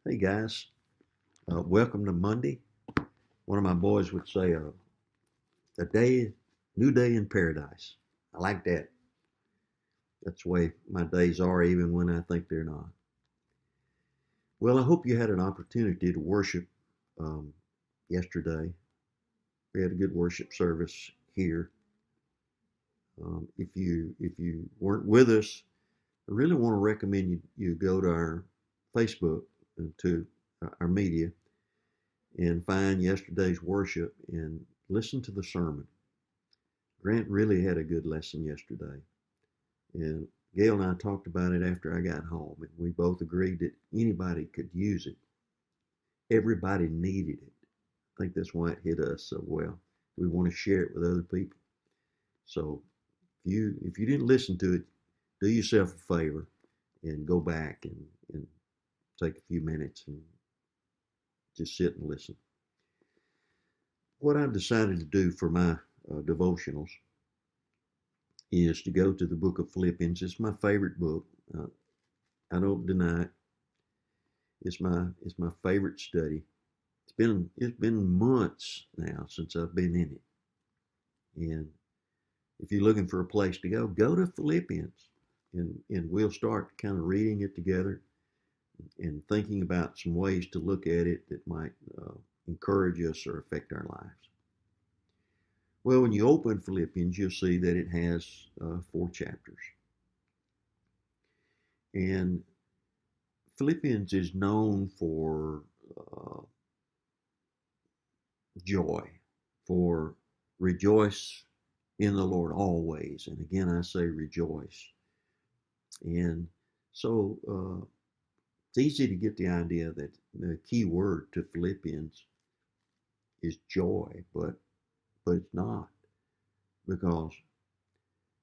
Hey guys, welcome to Monday. One of my boys would say a day, new day in paradise. I like that. That's the way my days are, even when I think they're not. Well, I hope you had an opportunity to worship um, yesterday. We had a good worship service here. If you weren't with us, I really want to recommend you go to our Facebook to our media and find yesterday's worship and listen to the sermon. Grant really had a good lesson yesterday. And Gail and I talked about it after I got home, and we both agreed that anybody could use it. Everybody needed it. I think that's why it hit us so well. We want to share it with other people. So if you didn't listen to it, do yourself a favor and go back and take a few minutes and just sit and listen. What I've decided to do for my devotionals is to go to the book of Philippians. It's my favorite book. Uh, I don't deny it. It's my favorite study. It's been months now since I've been in it. And if you're looking for a place to go to Philippians, and we'll start kind of reading it together and thinking about some ways to look at it that might encourage us or affect our lives. Well, when you open Philippians, you'll see that it has 4 chapters, and Philippians is known for uh, joy, for rejoice in the Lord always. And again, I say rejoice. And so it's easy to get the idea that the key word to Philippians is joy, but it's not, because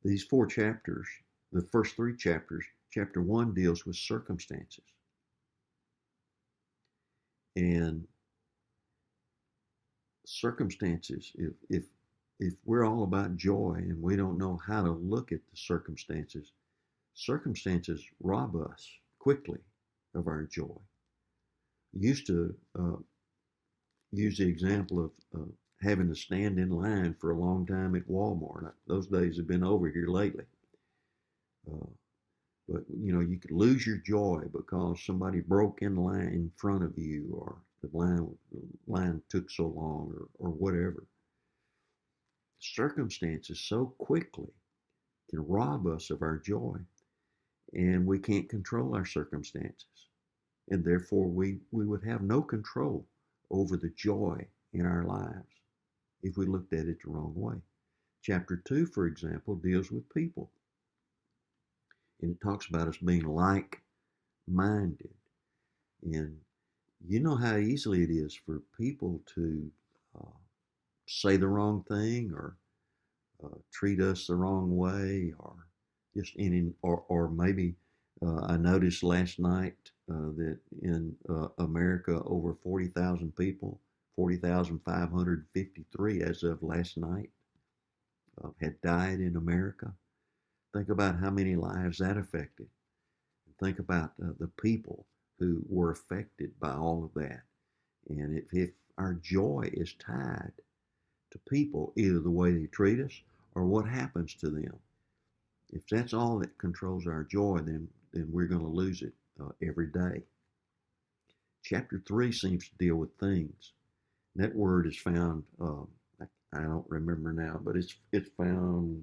these 4 chapters, the first 3 chapters, chapter 1 deals with circumstances. And circumstances, if we're all about joy and we don't know how to look at the circumstances, circumstances rob us quickly of our joy. I used to use the example of having to stand in line for a long time at Walmart. Those days have been over here lately. Uh, but you could lose your joy because somebody broke in line in front of you, or the line took so long, or whatever. Circumstances so quickly can rob us of our joy, and we can't control our circumstances. And therefore, we would have no control over the joy in our lives if we looked at it the wrong way. Chapter 2, for example, deals with people, and it talks about us being like minded. And you know how easily it is for people to uh, say the wrong thing, or treat us the wrong way, or just or maybe I noticed last night that in America, over 40,000 people, 40,553 as of last night, had died in America. Think about how many lives that affected. Think about the people who were affected by all of that. And if our joy is tied to people, either the way they treat us or what happens to them, if that's all that controls our joy, then we're going to lose it every day. Chapter 3 seems to deal with things. That word is found, I don't remember now, but it's found,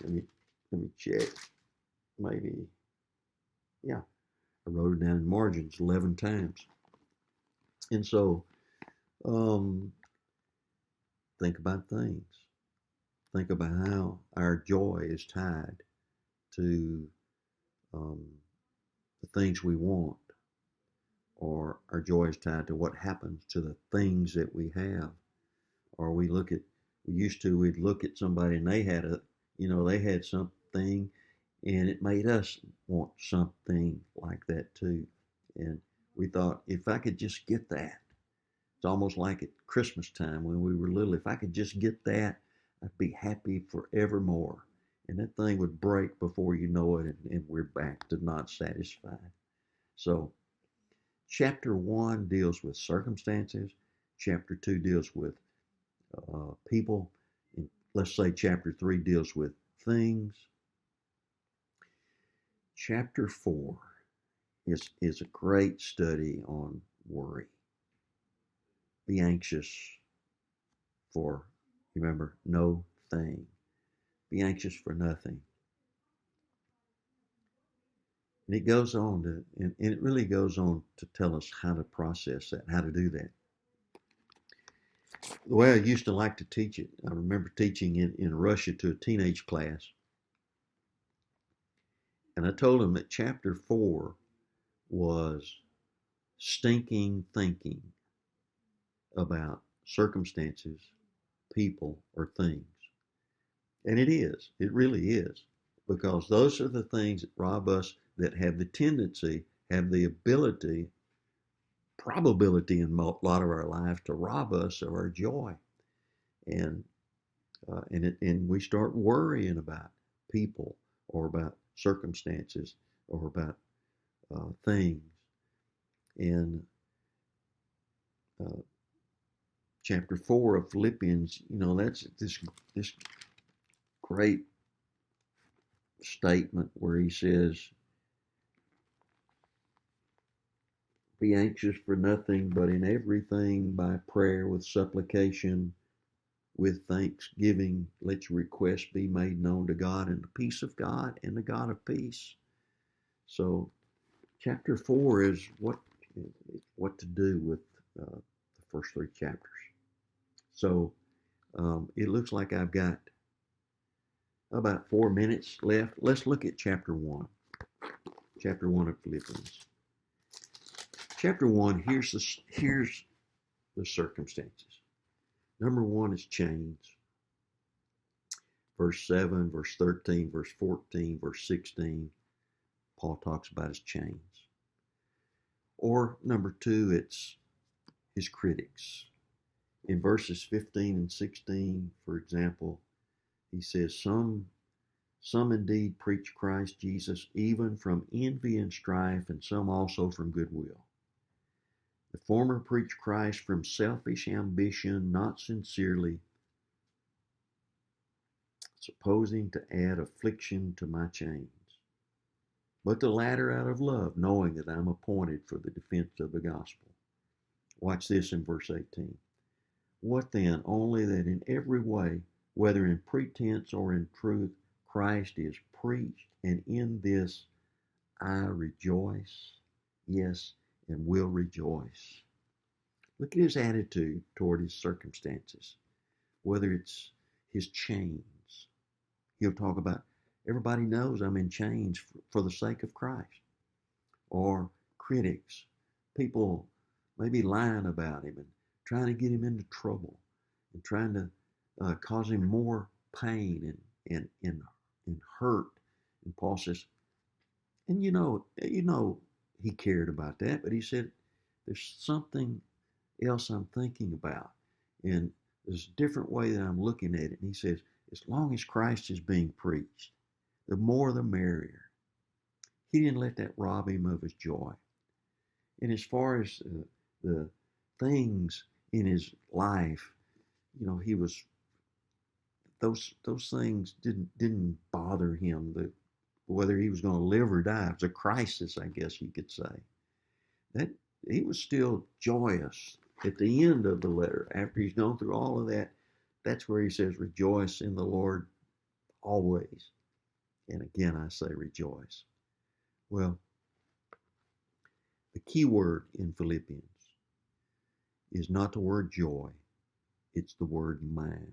let me, let me check, maybe, yeah, I wrote it down in margins 11 times. And so um, think about things. Think about how our joy is tied to um, the things we want, or our joy is tied to what happens to the things that we have. Or we'd look at somebody and they had something, and it made us want something like that too. And we thought, if I could just get that, it's almost like at Christmas time when we were little, if I could just get that, I'd be happy forevermore. And that thing would break before you know it, and we're back to not satisfied. So Chapter 1 deals with circumstances. Chapter 2 deals with people. And let's say chapter 3 deals with things. Chapter 4 is a great study on worry. Be anxious for, remember, no thing. Be anxious for nothing. And it goes on to, and it really goes on to tell us how to process that, how to do that. The way I used to like to teach it, I remember teaching it in Russia to a teenage class. And I told them that chapter 4 was stinking thinking about circumstances, people, or things. And it is. It really is. Because those are the things that rob us, that have the tendency, have the ability, probability in a lot of our lives to rob us of our joy. And and we start worrying about people or about circumstances or about things. In uh, chapter 4 of Philippians, that's this great statement where he says, "Be anxious for nothing, but in everything by prayer with supplication, with thanksgiving, let your requests be made known to God, and the peace of God and the God of peace." So, chapter 4 is what to do with the first 3 chapters. So, it looks like I've got about 4 minutes left. Let's look at chapter 1. Chapter 1 of Philippians. Chapter 1, here's the circumstances. Number 1 is chains. Verse 7, verse 13, verse 14, verse 16, Paul talks about his chains. Or number 2, it's his critics. In verses 15 and 16, for example, he says, Some indeed preach Christ Jesus, even from envy and strife, and some also from goodwill. The former preach Christ from selfish ambition, not sincerely, supposing to add affliction to my chains. But the latter out of love, knowing that I'm appointed for the defense of the gospel. Watch this in verse 18. What then? Only that in every way, whether in pretense or in truth, Christ is preached, and in this I rejoice, yes, and will rejoice. Look at his attitude toward his circumstances, whether it's his chains. He'll talk about, everybody knows I'm in chains for the sake of Christ. Or critics, people maybe lying about him and trying to get him into trouble and trying to cause him more pain and hurt. And Paul says, and he cared about that, but he said, there's something else I'm thinking about. And there's a different way that I'm looking at it. And he says, as long as Christ is being preached, the more the merrier. He didn't let that rob him of his joy. And as far as the things in his life, he was those things didn't bother him. Whether he was going to live or die, it was a crisis, I guess you could say. That he was still joyous at the end of the letter. After he's gone through all of that, that's where he says, "Rejoice in the Lord always." And again, I say rejoice. Well, the key word in Philippians is not the word joy, it's the word mind.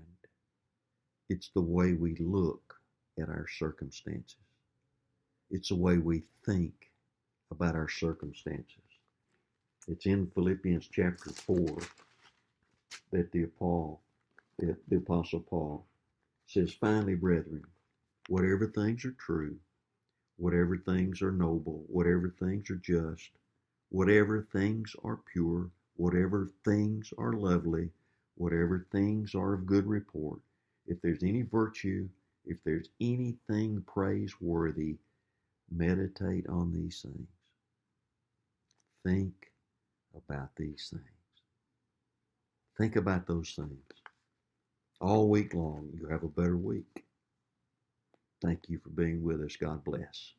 It's the way we look at our circumstances. It's the way we think about our circumstances. It's in Philippians chapter 4 that the Apostle Paul says, "Finally, brethren, whatever things are true, whatever things are noble, whatever things are just, whatever things are pure, whatever things are lovely, whatever things are of good report, if there's any virtue, if there's anything praiseworthy, meditate on these things." Think about these things. Think about those things. All week long, you have a better week. Thank you for being with us. God bless.